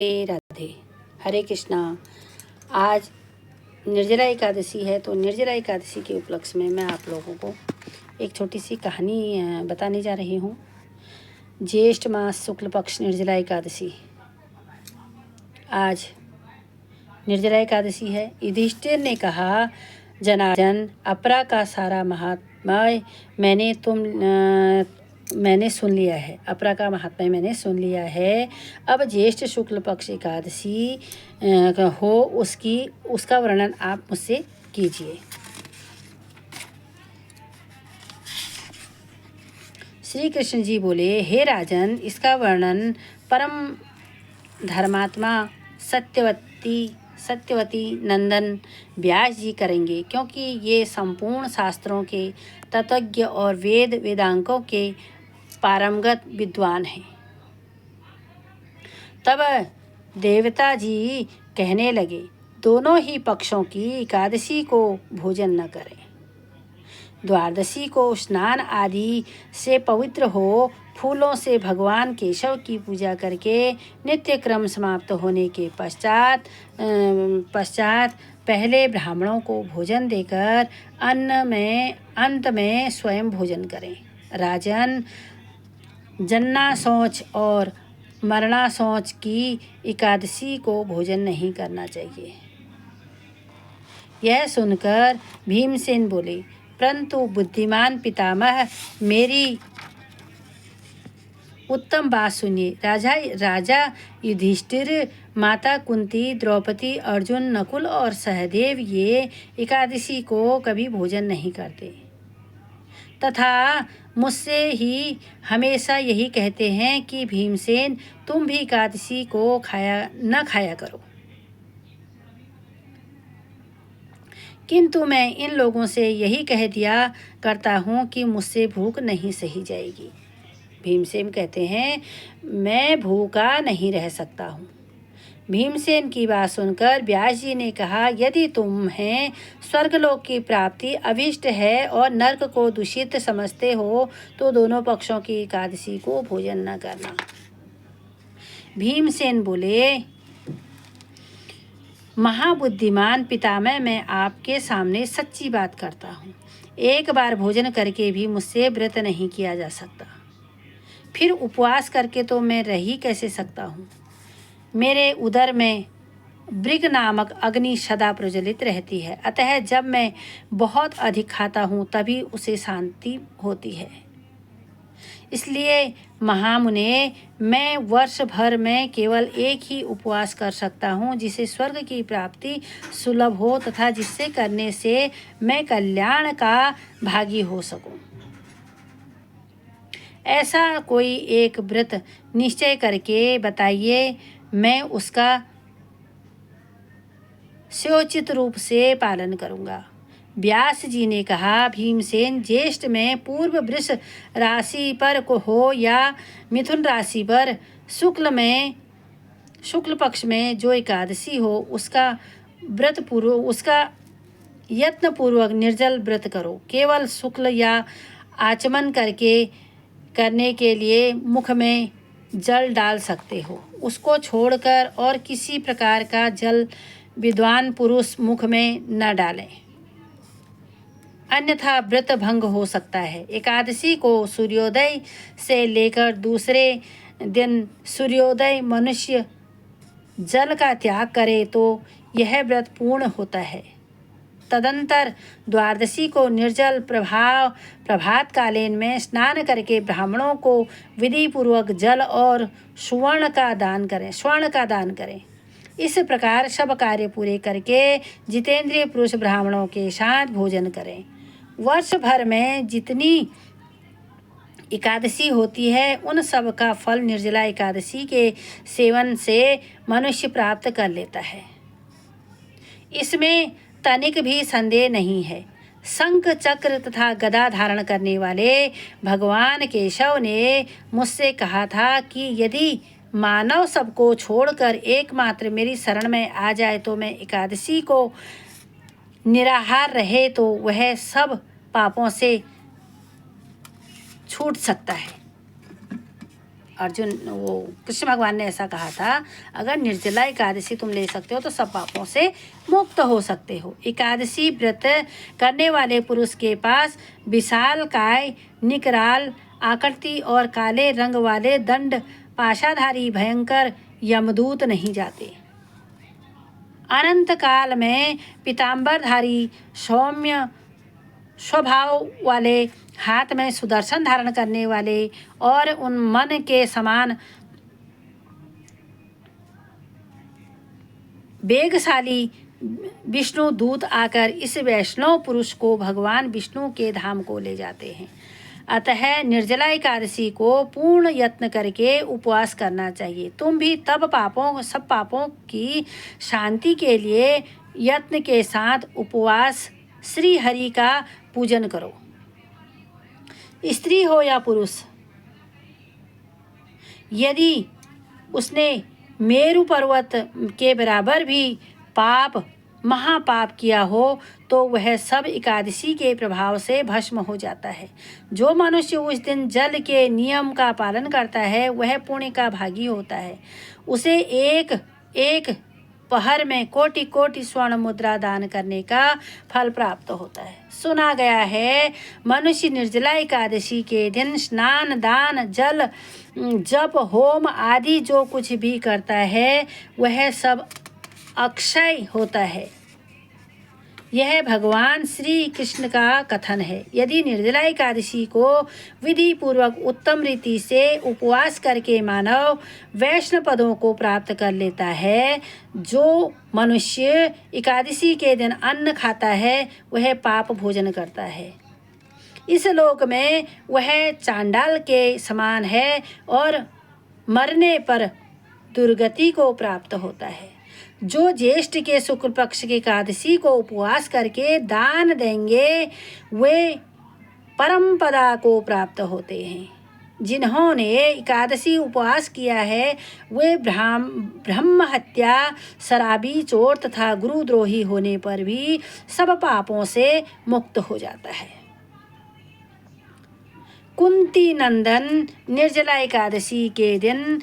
राधे। हरे कृष्णा। आज निर्जला एकादशी है, तो निर्जला एकादशी के उपलक्ष्य में मैं आप लोगों को एक छोटी सी कहानी बताने जा रही हूँ। ज्येष्ठ मास शुक्ल पक्ष निर्जला एकादशी। आज निर्जला एकादशी है। युधिष्ठिर ने कहा, जनार्दन, अपरा का सारा महात्म्य मैंने सुन लिया है। अपरा का महात्म्य मैंने सुन लिया है। अब ज्येष्ठ शुक्ल पक्ष एकादशी हो उसका वर्णन आप मुझसे कीजिए। श्री कृष्ण जी बोले, हे राजन, इसका वर्णन परम धर्मात्मा सत्यवती नंदन व्यास जी करेंगे, क्योंकि ये संपूर्ण शास्त्रों के तत्वज्ञ और वेदांगों के पारंगत विद्वान हैं। तब देवता जी कहने लगे, दोनों ही पक्षों की एकादशी को भोजन न करें। द्वादशी को स्नान आदि से पवित्र हो फूलों से भगवान केशव की पूजा करके नित्य क्रम समाप्त होने के पश्चात पहले ब्राह्मणों को भोजन देकर अंत में स्वयं भोजन करें। राजन, जन्ना शौच और मरना शौच की एकादशी को भोजन नहीं करना चाहिए। यह सुनकर भीमसेन बोले, परंतु बुद्धिमान पितामह, मेरी उत्तम बात सुनिए। राजा युधिष्ठिर, माता कुंती, द्रौपदी, अर्जुन, नकुल और सहदेव ये एकादशी को कभी भोजन नहीं करते तथा मुझसे ही हमेशा यही कहते हैं कि भीमसेन, तुम भी एकादशी को खाया करो। किंतु मैं इन लोगों से यही कह दिया करता हूँ कि मुझसे भूख नहीं सही जाएगी। भीमसेन कहते हैं, मैं भूखा नहीं रह सकता हूँ। भीमसेन की बात सुनकर व्यास जी ने कहा, यदि तुम्हें स्वर्गलोक की प्राप्ति अभिष्ट है और नरक को दूषित समझते हो तो दोनों पक्षों की एकादशी को भोजन न करना। भीमसेन बोले, महाबुद्धिमान पितामह, मैं आपके सामने सच्ची बात करता हूँ। एक बार भोजन करके भी मुझसे व्रत नहीं किया जा सकता, फिर उपवास करके तो मैं रह ही कैसे सकता हूँ। मेरे उदर में ब्रिग नामक अग्नि सदा प्रज्वलित रहती है, अतः जब मैं बहुत अधिक खाता हूँ तभी उसे शांति होती है। इसलिए महामुने, मैं वर्ष भर में केवल एक ही उपवास कर सकता हूँ, जिसे स्वर्ग की प्राप्ति सुलभ हो तथा जिससे करने से मैं कल्याण का भागी हो सकूँ। ऐसा कोई एक व्रत निश्चय करके बताइए, मैं उसका स्योचित रूप से पालन करूँगा। व्यास जी ने कहा, भीमसेन, ज्येष्ठ में पूर्व वृष राशि पर को हो या मिथुन राशि पर शुक्ल पक्ष में जो एकादशी हो, उसका यत्न पूर्वक निर्जल व्रत करो। केवल शुक्ल या आचमन करने के लिए मुख में जल डाल सकते हो। उसको छोड़कर और किसी प्रकार का जल विद्वान पुरुष मुख में न डालें, अन्यथा व्रत भंग हो सकता है। एकादशी को सूर्योदय से लेकर दूसरे दिन सूर्योदय मनुष्य जल का त्याग करे तो यह व्रत पूर्ण होता है। तदंतर द्वादशी को निर्जल प्रभात कालीन में स्नान करके ब्राह्मणों को विधि पूर्वक जल और स्वर्ण का दान करें। इस प्रकार सब कार्य पूरे करके जितेंद्रिय पुरुष ब्राह्मणों के साथ भोजन करें। वर्ष भर में जितनी एकादशी होती है, उन सब का फल निर्जला एकादशी के सेवन से मनुष्य प्राप्त कर लेता है। इसमें तनिक भी संदेह नहीं है। शंख, चक्र तथा गदा धारण करने वाले भगवान केशव ने मुझसे कहा था कि यदि मानव सबको छोड़कर एकमात्र मेरी शरण में आ जाए तो मैं एकादशी को निराहार रहे तो वह सब पापों से छूट सकता है। अर्जुन वो कृष्ण भगवान ने ऐसा कहा था, अगर निर्जला एकादशी तुम ले सकते हो तो सब पापों से मुक्त हो सकते हो। एकादशी व्रत करने वाले पुरुष के पास विशाल काय, निकराल आकृति और काले रंग वाले दंड पाशाधारी भयंकर यमदूत नहीं जाते। अनंत काल में पीताम्बरधारी सौम्य स्वभाव वाले, हाथ में सुदर्शन धारण करने वाले और उन मन के समान वेगशाली विष्णु दूत आकर इस वैष्णव पुरुष को भगवान विष्णु के धाम को ले जाते हैं। अतः निर्जला एकादशी को पूर्ण यत्न करके उपवास करना चाहिए। तुम भी सब पापों की शांति के लिए यत्न के साथ उपवास श्री हरि का पूजन करो। स्त्री हो या पुरुष, यदि उसने मेरु पर्वत के बराबर भी महापाप किया हो तो वह सब एकादशी के प्रभाव से भस्म हो जाता है। जो मनुष्य उस दिन जल के नियम का पालन करता है वह पुण्य का भागी होता है। उसे एक एक पहर में कोटि कोटि स्वर्ण मुद्रा दान करने का फल प्राप्त होता है। सुना गया है, मनुष्य निर्जला एकादशी के दिन स्नान, दान, जल, जप, होम आदि जो कुछ भी करता है वह सब अक्षय होता है। यह भगवान श्री कृष्ण का कथन है। यदि निर्जला एकादशी को विधि पूर्वक उत्तम रीति से उपवास करके मानव वैष्णव पदों को प्राप्त कर लेता है, जो मनुष्य एकादशी के दिन अन्न खाता है वह पाप भोजन करता है। इस लोक में वह चांडाल के समान है और मरने पर दुर्गति को प्राप्त होता है। जो ज्येष्ठ के शुक्ल पक्ष की एकादशी को उपवास करके दान देंगे वे परम पदा को प्राप्त होते हैं। जिन्होंने एकादशी उपवास किया है वे ब्रह्म हत्या, शराबी, चोर तथा गुरुद्रोही होने पर भी सब पापों से मुक्त हो जाता है। कुंती नंदन निर्जला एकादशी के दिन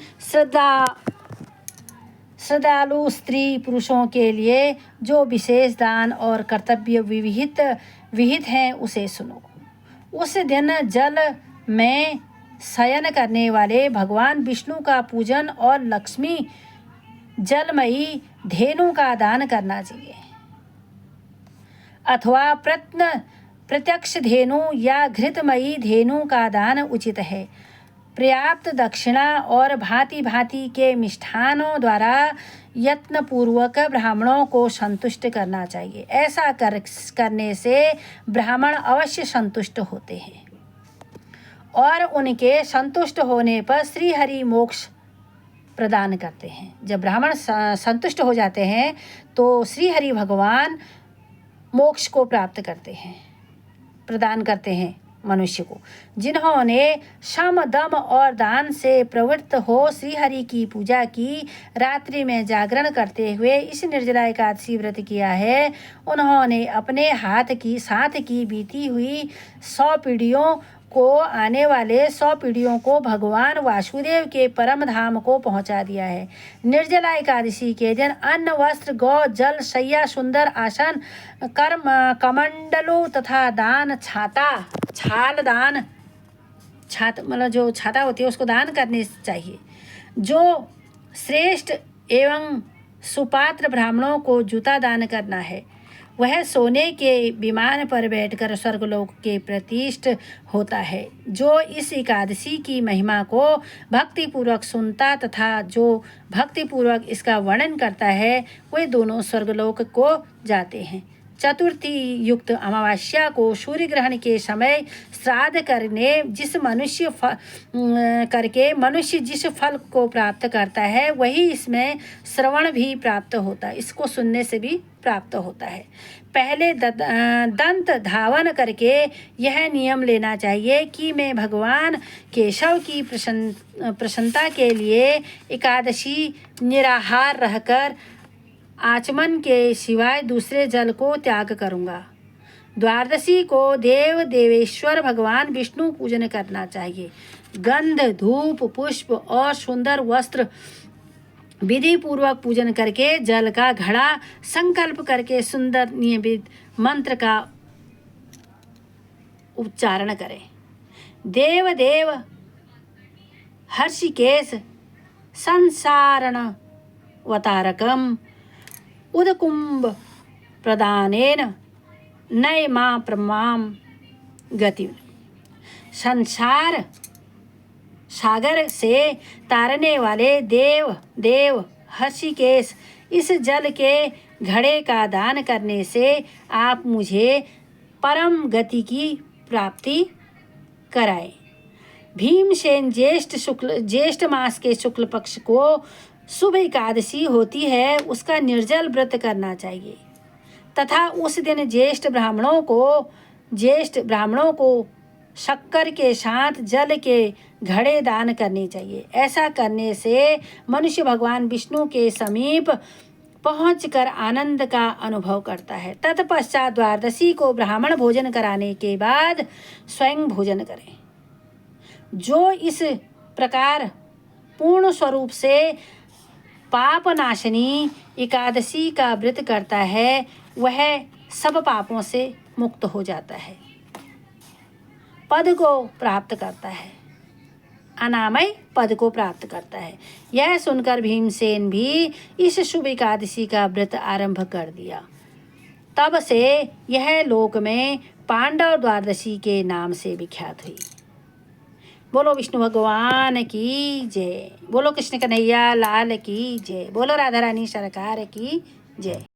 श्रद्धालु स्त्री पुरुषों के लिए जो विशेष दान और कर्तव्य विहित हैं उसे सुनो। उस दिन जल में शयन करने वाले भगवान विष्णु का पूजन और लक्ष्मी जलमयी धेनु का दान करना चाहिए, अथवा प्रत्यक्ष धेनु या घृतमयी धेनु का दान उचित है। पर्याप्त दक्षिणा और भांति भांति के मिष्ठानों द्वारा यत्न पूर्वक ब्राह्मणों को संतुष्ट करना चाहिए। ऐसा करने से ब्राह्मण अवश्य संतुष्ट होते हैं और उनके संतुष्ट होने पर श्री हरि मोक्ष प्रदान करते हैं। जब ब्राह्मण संतुष्ट हो जाते हैं तो श्री हरि भगवान मोक्ष को प्राप्त करते हैं, प्रदान करते हैं मनुष्य को। जिन्होंने शम, दम और दान से प्रवृत्त हो श्री हरि की पूजा की, रात्रि में जागरण करते हुए इस निर्जला एकादशी व्रत किया है, उन्होंने अपने साथ की बीती हुई 100 पीढ़ियों को आने वाले 100 पीढ़ियों को भगवान वासुदेव के परम धाम को पहुंचा दिया है। निर्जला एकादशी के दिन अन्न, वस्त्र, गौ, जल, शैया, सुंदर आसन, कमंडलों तथा दान, छाल दान, मतलब जो छाता होती है उसको दान करनी चाहिए। जो श्रेष्ठ एवं सुपात्र ब्राह्मणों को जूता दान करना है वह सोने के विमान पर बैठकर स्वर्गलोक के प्रतिष्ठ होता है। जो इस एकादशी की महिमा को भक्तिपूर्वक सुनता तथा जो भक्तिपूर्वक इसका वर्णन करता है वे दोनों स्वर्गलोक को जाते हैं। चतुर्थी युक्त अमावस्या को सूर्य ग्रहण के समय श्राद्ध करके मनुष्य जिस फल को प्राप्त करता है वही इसमें श्रवण भी प्राप्त होता है, इसको सुनने से भी प्राप्त होता है। पहले दंत धावन करके यह नियम लेना चाहिए कि मैं भगवान केशव की प्रसन्नता के लिए एकादशी निराहार रहकर आचमन के सिवाय दूसरे जल को त्याग करूँगा। द्वादशी को देवेश्वर भगवान विष्णु पूजन करना चाहिए। गंध, धूप, पुष्प और सुंदर वस्त्र विधि पूर्वक पूजन करके जल का घड़ा संकल्प करके सुंदर नियमित मंत्र का उच्चारण करें। देव देव हर्षिकेश संसारणवतारकम उदकुंभ प्रदानेन नय मां प्रमाम गति। संसार सागर से तारने वाले देव देव हर्षिकेश, इस जल के घड़े का दान करने से आप मुझे परम गति की प्राप्ति कराए। भीमसेन ज्येष्ठ मास के शुक्ल पक्ष को शुभ एकादशी होती है, उसका निर्जल व्रत करना चाहिए तथा उस दिन ज्येष्ठ ब्राह्मणों को शक्कर के साथ जल के घड़े दान करने चाहिए। ऐसा करने से मनुष्य भगवान विष्णु के समीप पहुंचकर आनंद का अनुभव करता है। तत्पश्चात द्वादशी को ब्राह्मण भोजन कराने के बाद स्वयं भोजन करें। जो इस प्रकार पूर्ण स्वरूप से पाप नाशनी एकादशी का व्रत करता है, वह सब पापों से मुक्त हो जाता है, पद को प्राप्त करता है, अनामय पद को प्राप्त करता है। यह सुनकर भीमसेन भी इस शुभ एकादशी का व्रत आरंभ कर दिया। तब से यह लोक में पांडव द्वादशी के नाम से विख्यात हुई। बोलो विष्णु भगवान की जय। बोलो कृष्ण कन्हैया लाल की जय। बोलो राधा रानी सरकार की जय।